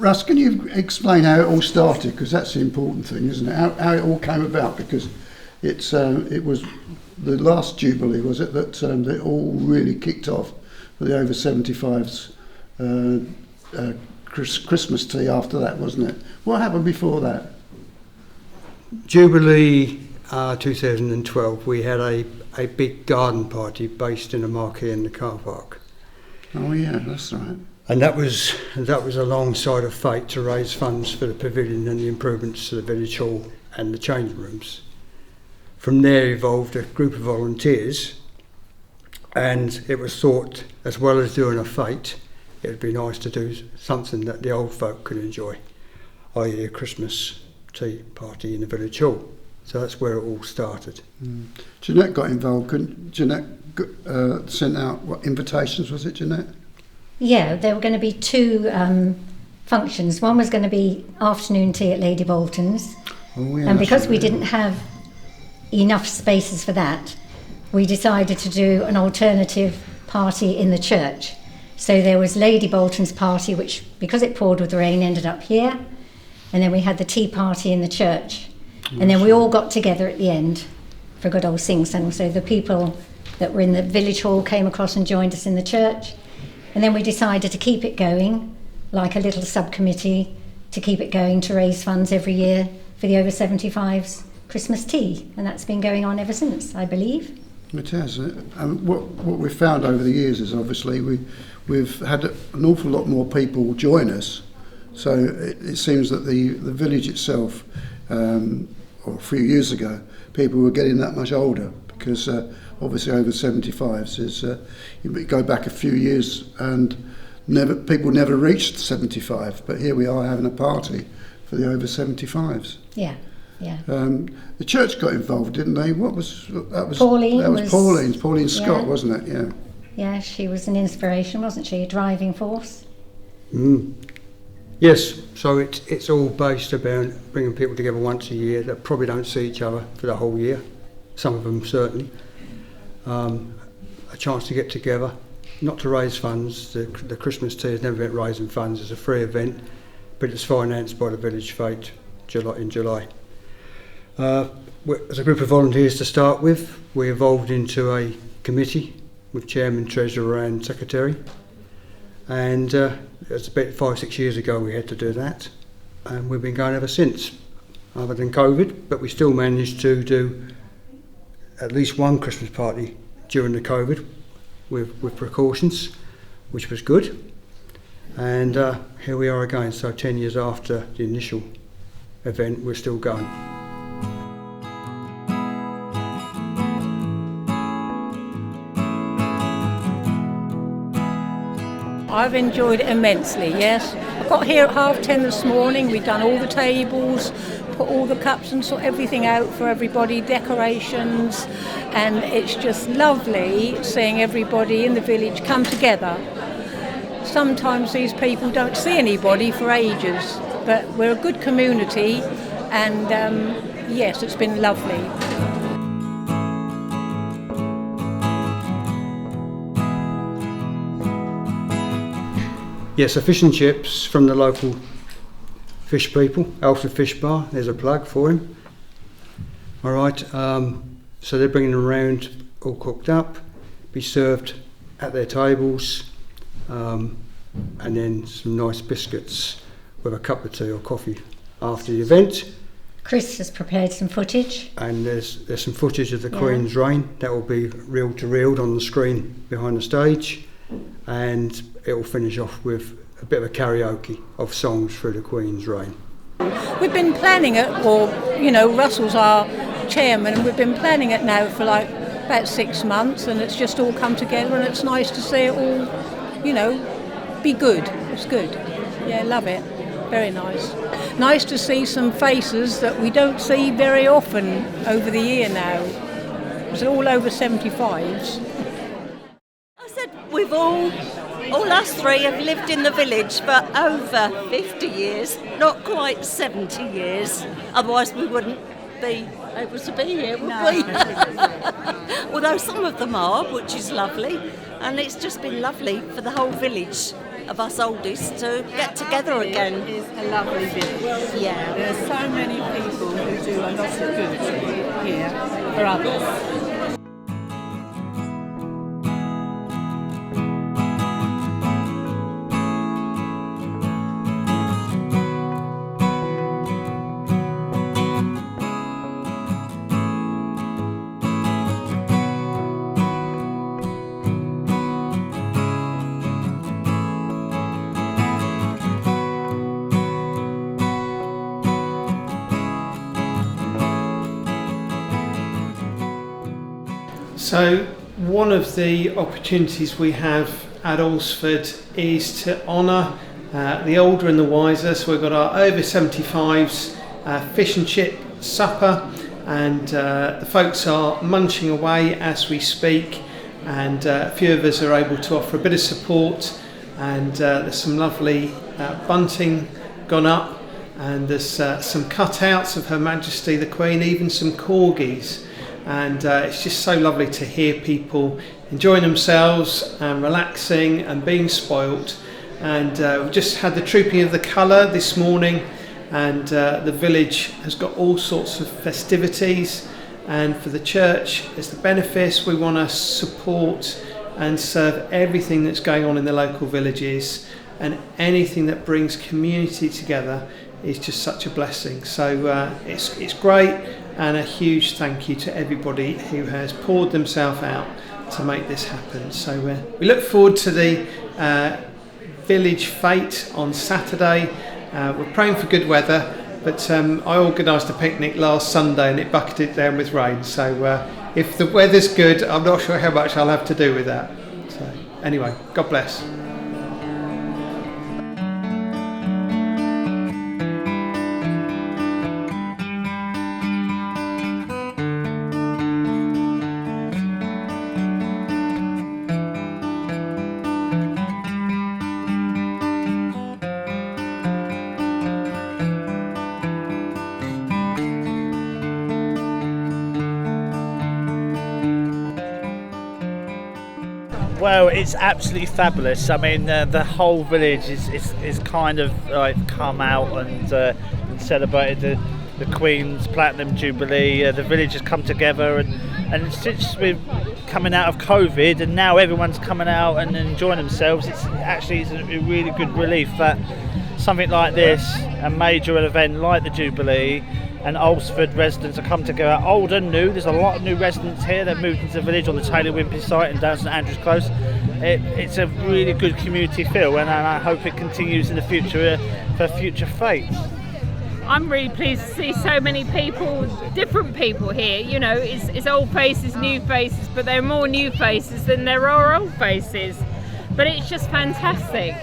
Russ, can you explain how it all started? Because that's the important thing, isn't it? How it all came about? Because it was the last Jubilee, was it, that it all really kicked off for the over 75s Christmas tea after that, wasn't it? What happened before that? Jubilee 2012, we had a big garden party based in a marquee in the car park. Oh yeah, that's right. And that was alongside of fate to raise funds for the pavilion and the improvements to the village hall and the changing rooms. From there evolved a group of volunteers, and it was thought, as well as doing a fete, it would be nice to do something that the old folk could enjoy, i.e. a Christmas tea party in the village hall. So that's where it all started. Jeanette got involved. Jeanette sent out invitations, was it, Jeanette? Yeah, there were going to be two functions. One was going to be afternoon tea at Lady Bolton's. Oh, yeah, and because we didn't have enough spaces for that, we decided to do an alternative party in the church. So there was Lady Bolton's party, which, because it poured with rain, ended up here. And then we had the tea party in the church. And then we all got together at the end for a good old sing-song. So the people that were in the village hall came across and joined us in the church. And then we decided to keep it going, like a little subcommittee, to keep it going to raise funds every year for the over 75s Christmas tea. And that's been going on ever since, I believe. It has. And what we've found over the years is obviously we've had an awful lot more people join us. So it seems that the village itself, or a few years ago, people were getting that much older because obviously over 75s is, you go back a few years and people never reached 75, but here we are having a party for the over 75s. Yeah, yeah. The church got involved, didn't they? That was Pauline Scott, wasn't it? Yeah. Yeah, she was an inspiration, wasn't she? A driving force. Yes, so it's all based about bringing people together once a year that probably don't see each other for the whole year. Some of them certainly. A chance to get together, not to raise funds. The Christmas tea has never been raising funds. It's a free event, but it's financed by the village fete in July. As a group of volunteers to start with, we evolved into a committee with chairman, treasurer and secretary. And it was about 5-6 years ago we had to do that, and we've been going ever since, other than COVID, but we still managed to do at least one Christmas party during the COVID with precautions, which was good. And here we are again, so 10 years after the initial event, we're still going. I've enjoyed it immensely, yes. I got here at 10:30 this morning. We've done all the tables, put all the cups and sort everything out for everybody, decorations, and it's just lovely seeing everybody in the village come together. Sometimes these people don't see anybody for ages, but we're a good community, and yes, it's been lovely. Yes, a fish and chips from the local fish people, Alresford Fish Bar. There's a plug for him. All right, so they're bringing them around all cooked up, be served at their tables, and then some nice biscuits with a cup of tea or coffee after the event. Chris has prepared some footage. And there's some footage of the Queen's Reign that will be reel to reel on the screen behind the stage, and it will finish off with a bit of a karaoke of songs through the Queen's Reign. We've been planning it, or Russell's our chairman, and we've been planning it now for like about 6 months, and it's just all come together, and it's nice to see it all, be good. It's good. Yeah, love it. Very nice. Nice to see some faces that we don't see very often over the year now. It's all over 75s. I said we've all us three have lived in the village for over 50 years, not quite 70 years. Otherwise we wouldn't be able to be here, would we? Although some of them are, which is lovely. and it's just been lovely for the whole village of us oldies to get together again. It is a lovely village. Yeah. There are so many people who do a lot of good here for others. So one of the opportunities we have at Alresford is to honour the older and the wiser. So we've got our over 75s fish and chip supper, and the folks are munching away as we speak, and a few of us are able to offer a bit of support, and there's some lovely bunting gone up, and there's some cutouts of Her Majesty the Queen, even some corgis. And it's just so lovely to hear people enjoying themselves and relaxing and being spoilt. And we've just had the Trooping of the Colour this morning, and the village has got all sorts of festivities. And for the church, as the benefice, we want to support and serve everything that's going on in the local villages, and anything that brings community together is just such a blessing. So it's great. And a huge thank you to everybody who has poured themselves out to make this happen. So we look forward to the village fete on Saturday. We're praying for good weather, but I organised a picnic last Sunday and it bucketed down with rain. So if the weather's good, I'm not sure how much I'll have to do with that. So anyway, God bless. Well, it's absolutely fabulous. I mean, the whole village is kind of like come out and celebrated the Queen's Platinum Jubilee. The village has come together, and since we're coming out of COVID, and now everyone's coming out and enjoying themselves, it's a really good relief that something like this, a major event like the Jubilee, and Alresford residents have come together, old and new. There's a lot of new residents here that moved into the village on the Taylor Wimpey site and down St Andrew's Close. It's a really good community feel, and I hope it continues in the future for future fates. I'm really pleased to see so many people, different people here. You know, it's old faces, new faces, but there are more new faces than there are old faces. But it's just fantastic.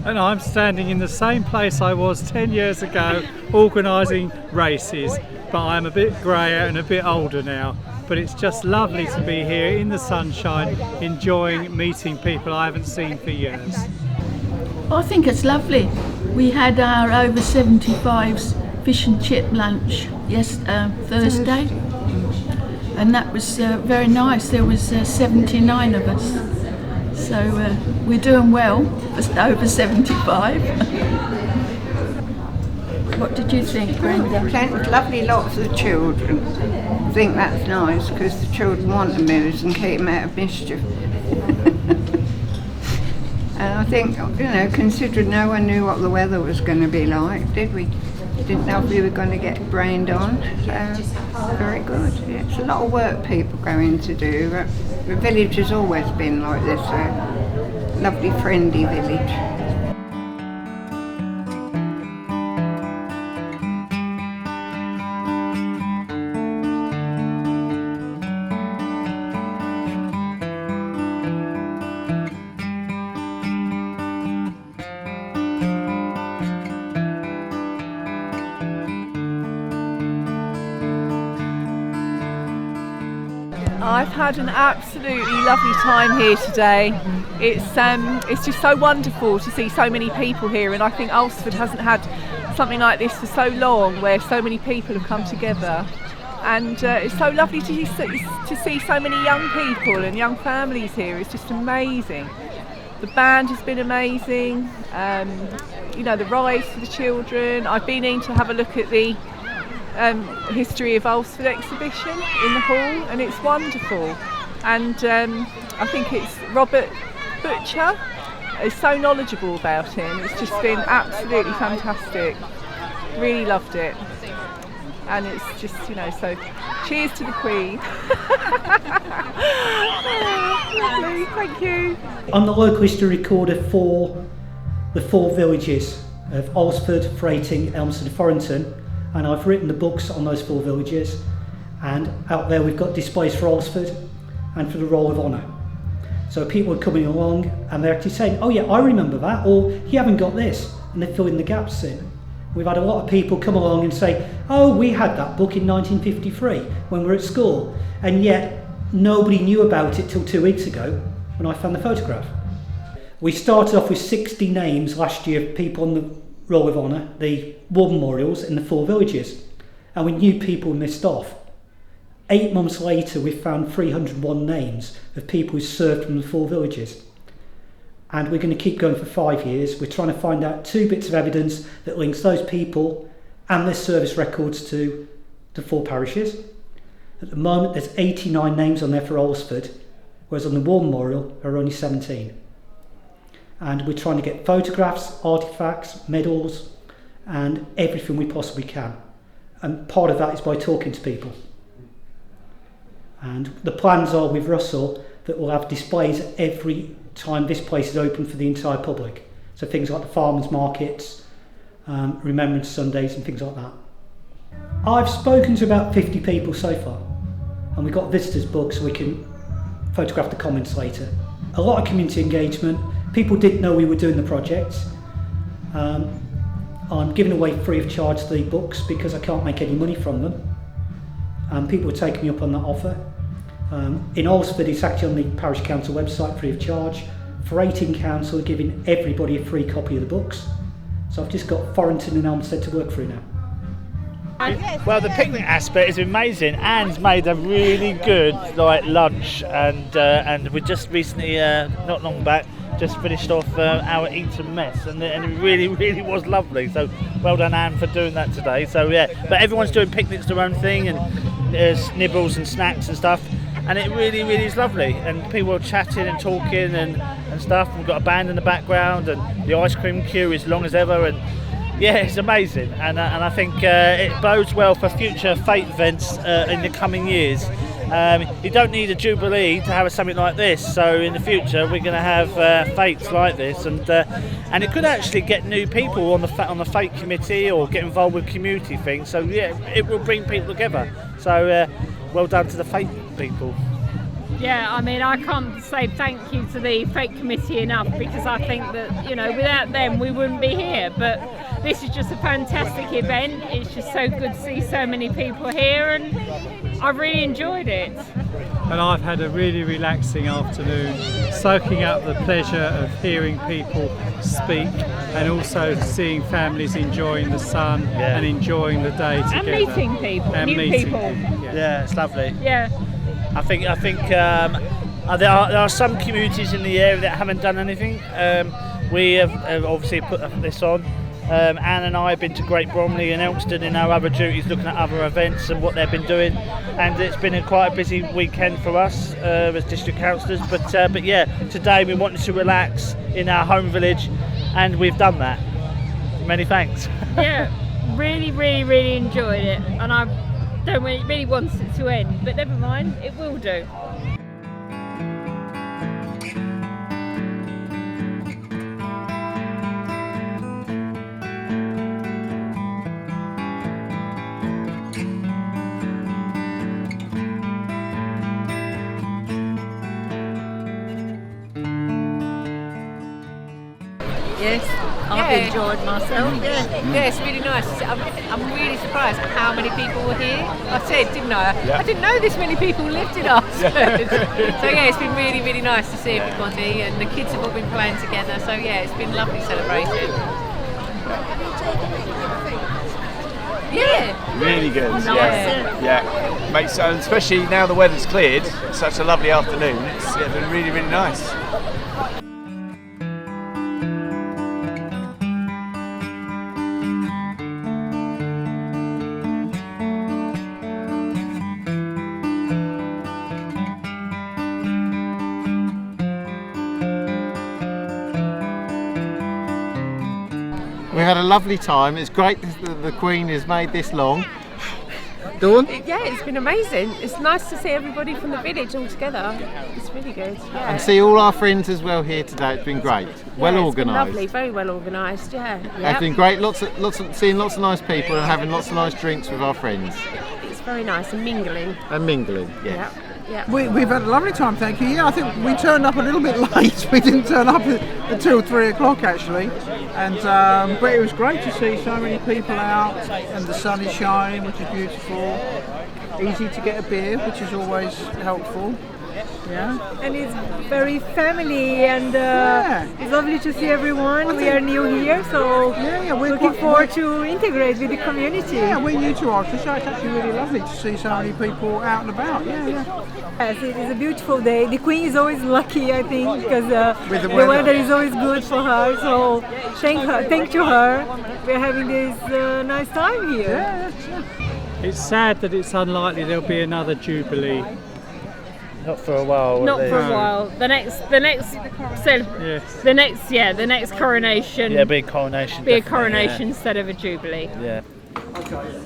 And I'm standing in the same place I was 10 years ago organising races, but I'm a bit greyer and a bit older now. But it's just lovely to be here in the sunshine, enjoying meeting people I haven't seen for years. I think it's lovely. We had our over 75s fish and chip lunch Thursday, and that was very nice. There was 79 of us. So we're doing well for over 75. What did you think, Brenda? Lovely lots of children. I think that's nice because the children want to move and keep them out of mischief. And I think, considering no one knew what the weather was going to be like, did we? Didn't know if we were going to get rained on. So very good. Yeah, it's a lot of work people go in to do. But the village has always been like this, a lovely, friendly village. I've had an absolutely lovely time here today. It's just so wonderful to see so many people here, and I think Alresford hasn't had something like this for so long, where so many people have come together and it's so lovely to see so many young people and young families here. It's just amazing. The band has been amazing, the rides for the children. I've been in to have a look at the history of Alresford exhibition in the hall, and it's wonderful. And I think it's Robert Butcher is so knowledgeable about him. It's just been absolutely fantastic. Really loved it. And it's just, so cheers to the Queen. Lovely, thank you. I'm the local history recorder for the 4 villages of Alresford, Freighting, Elmsford and Forrington, and I've written the books on those 4 villages, and out there we've got displays for Alresford and for the Roll of Honour. So people are coming along and they're actually saying, oh yeah, I remember that, or you haven't got this, and they're filling the gaps in. We've had a lot of people come along and say, oh, we had that book in 1953 when we were at school, and yet nobody knew about it till 2 weeks ago when I found the photograph. We started off with 60 names last year of people on the Roll of Honour, the war memorials in the 4 villages, and we knew people missed off. 8 months later we found 301 names of people who served from the 4 villages. And we're going to keep going for 5 years. We're trying to find out 2 bits of evidence that links those people and their service records to the 4 parishes. At the moment there's 89 names on there for Alresford, whereas on the War Memorial there are only 17. And we're trying to get photographs, artefacts, medals and everything we possibly can. And part of that is by talking to people. And the plans are with Russell that we'll have displays every time this place is open for the entire public. So things like the farmers markets, Remembrance Sundays and things like that. I've spoken to about 50 people so far, and we've got visitors books so we can photograph the comments later. A lot of community engagement. People didn't know we were doing the project. I'm giving away free of charge the books because I can't make any money from them. People are taking me up on that offer. In Alresford it's actually on the Parish Council website free of charge. Freighting Council are giving everybody a free copy of the books. So I've just got Forrington and Elmsted to work through now. Well, the picnic aspect is amazing. Anne's made a really good lunch, and we just recently, not long back, just finished off our Eton mess, and it really was lovely. So well done, Anne, for doing that today. So yeah, but everyone's doing picnics their own thing, and there's nibbles and snacks and stuff, and it really is lovely. And people are chatting and talking and stuff. We've got a band in the background, and the ice cream queue is long as ever, and yeah, it's amazing. And I think it bodes well for future fete events in the coming years. You don't need a Jubilee to have something like this, so in the future we're going to have fetes like this, and it could actually get new people on the fete committee or get involved with community things. So yeah, it will bring people together. So well done to the fete people. Yeah, I mean, I can't say thank you to the fete committee enough, because I think that, without them we wouldn't be here. But this is just a fantastic event. It's just so good to see so many people here, and I've really enjoyed it. And I've had a really relaxing afternoon, soaking up the pleasure of hearing people speak, and also seeing families enjoying the sun and enjoying the day together. And meeting people, and new meeting people. Yeah, it's lovely. Yeah. I think there are some communities in the area that haven't done anything. We have obviously put this on. Anne and I have been to Great Bromley and Elmsted in our other duties, looking at other events and what they've been doing, and it's been quite a busy weekend for us as district councillors. But yeah, today we wanted to relax in our home village, and we've done that. Many thanks. Yeah, really enjoyed it, and I don't really want it to end, but never mind, it will do. Yes, I've enjoyed myself. Yeah, it's really nice. I'm really surprised at how many people were here. I said, didn't I? Yeah. I didn't know this many people lived in Alresford. So yeah, it's been really nice to see everybody, and the kids have all been playing together. So yeah, it's been a lovely celebration. Yeah. Really good. Nice. Yeah. Makes, especially now the weather's cleared. It's such a lovely afternoon. It's been really, really nice. We had a lovely time. It's great that the Queen has made this long. Dawn? Yeah, it's been amazing. It's nice to see everybody from the village all together. It's really good. Yeah. And see all our friends as well here today. It's been great. Well organised. Lovely, very well organised. Yeah. It's been great. Seeing lots of nice people and having lots of nice drinks with our friends. It's very nice and mingling. Yeah. Yeah. We've had a lovely time, thank you. Yeah, I think we turned up a little bit late. We didn't turn up until 3 o'clock actually, and but it was great to see so many people out, and the sun is shining, which is beautiful. Easy to get a beer, which is always helpful. Yeah. And it's very family, and it's lovely to see everyone. We are new here, so we're looking forward to integrate with the community. Yeah, we're new to Alresford, so it's actually really lovely to see so many people out and about. Yes, it is a beautiful day. The Queen is always lucky, I think, because the weather. weather is always good for her. So thank to her. We're having this nice time here. It's sad that it's unlikely there'll be another Jubilee. Not for a while. Not for a while. The next coronation. Yeah, be a coronation. Be a coronation instead of a Jubilee. Yeah. Okay.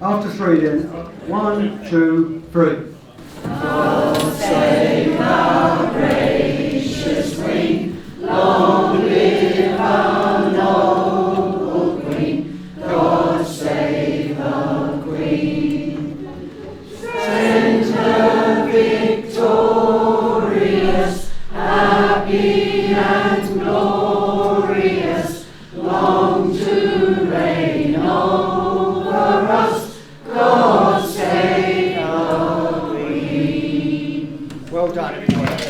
After 3 then. 1, 2, 3. God save our gracious Queen, long live our noble Queen. God save our Queen. Send her victorious, happy and glorious, long to reign over us. God save our Queen. Well done, everybody.